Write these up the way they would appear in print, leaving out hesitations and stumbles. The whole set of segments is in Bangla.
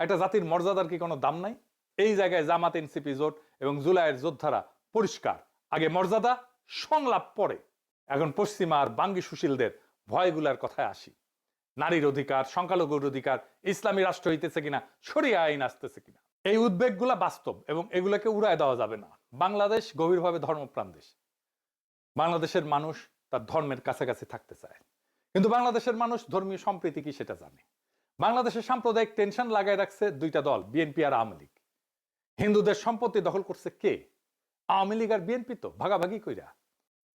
একটা জাতির মর্যাদার কি কোনো দাম নাই? এই জায়গায় জামাত এনসিপি জোট এবং জুলাইয়ের যোদ্ধারা পরিষ্কার, আগে মর্যাদা, সংলাপ পরে। এখন পশ্চিমা আর বাঙ্গি সুশীলদের ভয়গুলার কথায় আসি। নারীর অধিকার, সংখ্যালঘুর অধিকার, ইসলামী রাষ্ট্র হইতেছে কিনা, শরিয়া আইন আসতেছে কিনা, এই উদ্বেগগুলা বাস্তব এবং এগুলোকে উড়ায় দেওয়া যাবে না। বাংলাদেশ গভীরভাবে ধর্মপ্রাণ দেশ। বাংলাদেশের মানুষ তার ধর্মের কাছাকাছি থাকতে চায়, কিন্তু বাংলাদেশের মানুষ ধর্মীয় সম্প্রীতি কি সেটা জানে। বাংলাদেশের সাম্প্রদায়িক টেনশন লাগাই রাখছে দুইটা দল, বিএনপি আর আওয়ামী লীগ। হিন্দুদের সম্পত্তি দখল করছে কে? আওয়ামী লীগ আর বিএনপি তো ভাগাভাগি কইরা।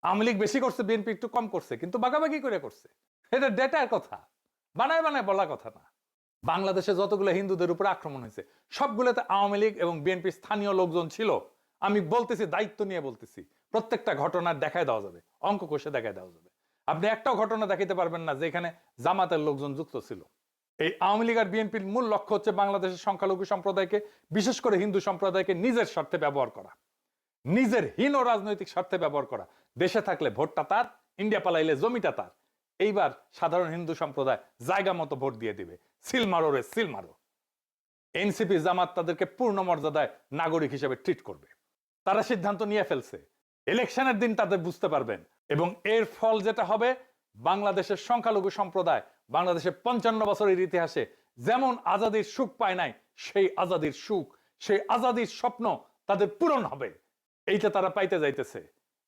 আওয়ামী লীগ বেশি করছে, বিএনপি একটু কম করছে, কিন্তু ভাগাভাগি করে করছে। এটা ডেটার কথা, বানায় বানায় বলা কথা না। বাংলাদেশে যতগুলো হিন্দুদের উপর আক্রমণ হয়েছে সবগুলোতে আওয়ামী লীগ এবং বিএনপি স্থানীয় লোকজন ছিল। আমি বলতেছি, দায়িত্ব নিয়ে বলতেছি, প্রত্যেকটা ঘটনার দেখায় দেওয়া যাবে, অঙ্ক কষে দেখায় দেওয়া যাবে। আপনি একটাও ঘটনা দেখাতে পারবেন না যেখানে জামাতের লোকজন যুক্ত ছিল। এই আওয়ামী লীগ আর বিএনপির মূল লক্ষ্য হচ্ছে বাংলাদেশের সংখ্যালঘু সম্প্রদায়কে, বিশেষ করে হিন্দু সম্প্রদায়কে নিজের স্বার্থে ব্যবহার করা, নিজের হীন রাজনৈতিক স্বার্থে ব্যবহার করা। দেশে থাকলে ভোটটা তার, ইন্ডিয়া পালাইলে জমিটা তার। এইবার সাধারণ হিন্দু সম্প্রদায় জায়গা মতো ভোট দিয়ে দিবে। সিল মারো রে সিল মারো। এনসিপি জামাত তাদেরকে পূর্ণ মর্যাদায় নাগরিক হিসেবে ট্রিট করবে। তারা সিদ্ধান্ত নিয়ে ফেলছে। ইলেকশনের দিন তাদের বুঝতে পারবেন, এবং এর ফল যেটা হবে, বাংলাদেশের সংখ্যালঘু সম্প্রদায় বাংলাদেশের 55 বছরের ইতিহাসে যেমন আজাদির সুখ পায় নাই, সেই আজাদির সুখ, সেই আজাদির স্বপ্ন তাদের পূরণ হবে। এইটা তারা পাইতে যাইতেছে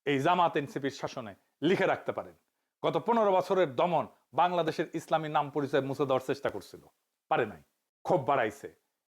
এই জামাত এনসিপির শাসনে। লিখে রাখতে পারেন, গত 15 বছরের দমন বাংলাদেশের ইসলামী নাম পরিচয় মুছে দেওয়ার চেষ্টা করছিল, পারে নাই, ক্ষোভ বাড়াইছে।